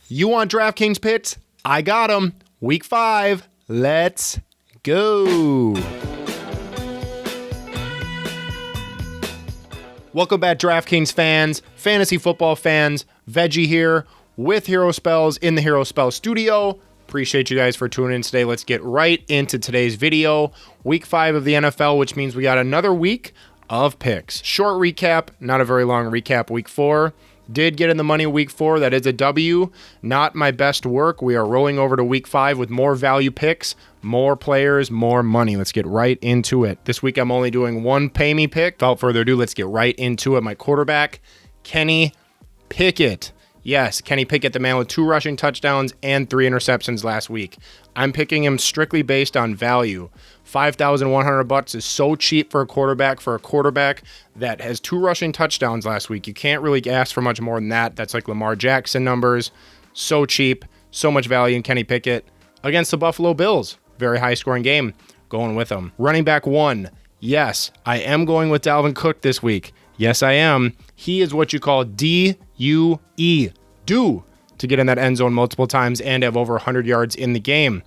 You want DraftKings picks? I got them. Week 5. Let's go. Welcome back, DraftKings fans, fantasy football fans. Veggie here with Hero Spells in the Hero Spells studio. Appreciate you guys for tuning in today. Let's get right into today's video. Week 5 of the NFL, which means we got another week of picks. Short recap, not a very long recap. Week 4. Did get in the money week 4. That is a W. Not my best work. We are rolling over to week 5 with more value picks, more players, more money. Let's get right into it. This week I'm only doing one pay me pick. Without further ado, let's get right into it. My quarterback, Kenny Pickett. Yes, Kenny Pickett, the man with 2 rushing touchdowns and 3 interceptions last week. I'm picking him strictly based on value. $5,100 is so cheap for a quarterback that has 2 rushing touchdowns last week. You can't really ask for much more than that. That's like Lamar Jackson numbers. So cheap, so much value in Kenny Pickett against the Buffalo Bills. Very high scoring game. Going with him. Running back 1. Yes, I am going with Dalvin Cook this week. Yes, I am. He is what you call D-U-E. Do to get in that end zone multiple times and have over 100 yards in the game.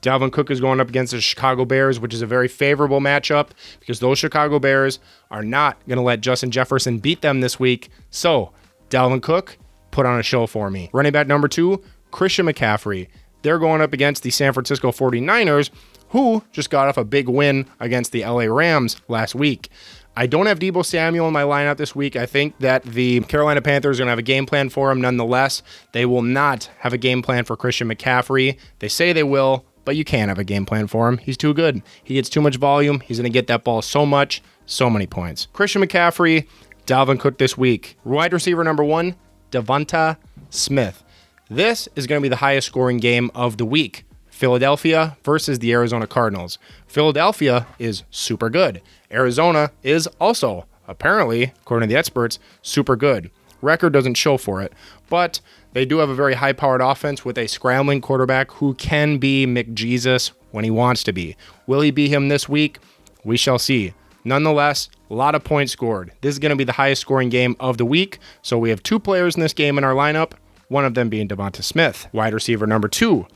Dalvin Cook is going up against the Chicago Bears, which is a very favorable matchup because those Chicago Bears are not going to let Justin Jefferson beat them this week. So, Dalvin Cook, put on a show for me. Running back number 2, Christian McCaffrey. They're going up against the San Francisco 49ers, who just got off a big win against the LA Rams last week. I don't have Deebo Samuel in my lineup this week. I think that the Carolina Panthers are going to have a game plan for him. Nonetheless, they will not have a game plan for Christian McCaffrey. They say they will, but you can't have a game plan for him. He's too good. He gets too much volume. He's going to get that ball so much, so many points. Christian McCaffrey, Dalvin Cook this week. Wide receiver number 1, Devonta Smith. This is going to be the highest scoring game of the week. Philadelphia versus the Arizona Cardinals. Philadelphia is super good. Arizona is also, apparently, according to the experts, super good. Record doesn't show for it, but they do have a very high-powered offense with a scrambling quarterback who can be McJesus when he wants to be. Will he be him this week? We shall see. Nonetheless, a lot of points scored. This is going to be the highest scoring game of the week, so we have 2 players in this game in our lineup, one of them being Devonta Smith, wide receiver number 2.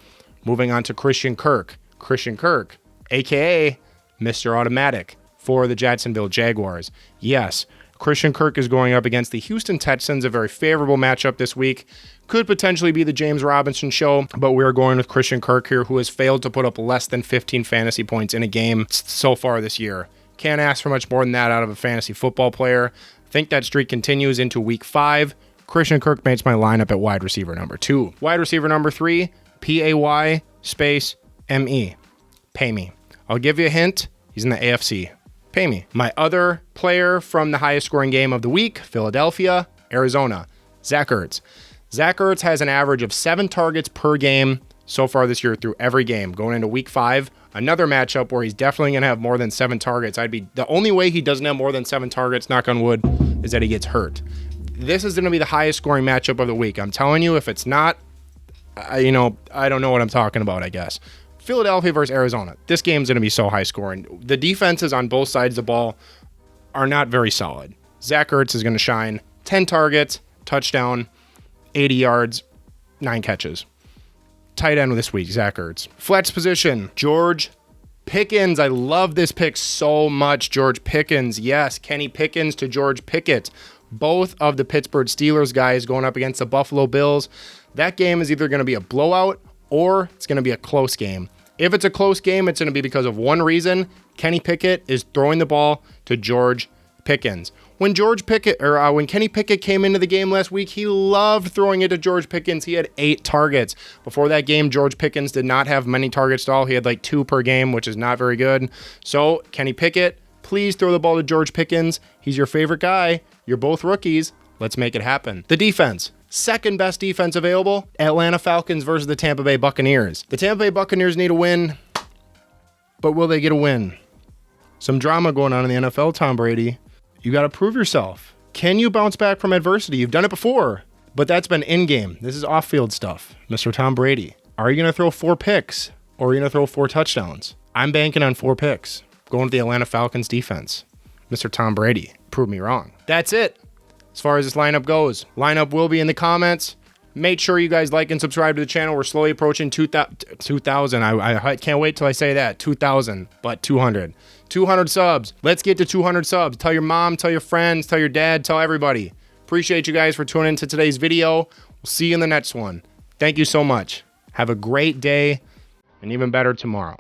Moving on to Christian Kirk. Christian Kirk, a.k.a. Mr. Automatic for the Jacksonville Jaguars. Yes, Christian Kirk is going up against the Houston Texans, a very favorable matchup this week. Could potentially be the James Robinson show, but we're going with Christian Kirk here, who has failed to put up less than 15 fantasy points in a game so far this year. Can't ask for much more than that out of a fantasy football player. I think that streak continues into week 5. Christian Kirk makes my lineup at wide receiver number 2. Wide receiver number 3, P-A-Y space M-E. Pay me. I'll give you a hint. He's in the AFC. Pay me. My other player from the highest scoring game of the week, Philadelphia, Arizona, Zach Ertz. Zach Ertz has an average of 7 targets per game so far this year through every game. Going into week 5, another matchup where he's definitely going to have more than 7 targets. The only way he doesn't have more than 7 targets, knock on wood, is that he gets hurt. This is going to be the highest scoring matchup of the week. I'm telling you, if it's not, I don't know what I'm talking about, I guess. Philadelphia versus Arizona. This game's going to be so high scoring. The defenses on both sides of the ball are not very solid. Zach Ertz is going to shine. 10 targets, touchdown, 80 yards, 9 catches. Tight end this week, Zach Ertz. Flex position, George Pickens. I love this pick so much. George Pickens. Yes, Kenny Pickens to George Pickett. Both of the Pittsburgh Steelers guys going up against the Buffalo Bills. That game is either going to be a blowout or it's going to be a close game. If it's a close game, it's going to be because of one reason. Kenny Pickett is throwing the ball to George Pickens. When Kenny Pickett came into the game last week, he loved throwing it to George Pickens. He had 8 targets. Before that game, George Pickens did not have many targets at all. He had like 2 per game, which is not very good. So, Kenny Pickett, please throw the ball to George Pickens. He's your favorite guy. You're both rookies. Let's make it happen. The defense. Second best defense available, Atlanta Falcons versus the Tampa Bay Buccaneers. The Tampa Bay Buccaneers need a win, but will they get a win? Some drama going on in the NFL, Tom Brady. You got to prove yourself. Can you bounce back from adversity? You've done it before, but that's been in-game. This is off-field stuff. Mr. Tom Brady, are you going to throw 4 picks or are you going to throw 4 touchdowns? I'm banking on 4 picks. Going with the Atlanta Falcons defense. Mr. Tom Brady, prove me wrong. That's it. As far as this lineup goes, lineup will be in the comments. Make sure you guys like and subscribe to the channel. We're slowly approaching 2,000. I can't wait till I say that. 2,000, but 200. 200 subs. Let's get to 200 subs. Tell your mom, tell your friends, tell your dad, tell everybody. Appreciate you guys for tuning into today's video. We'll see you in the next one. Thank you so much. Have a great day and even better tomorrow.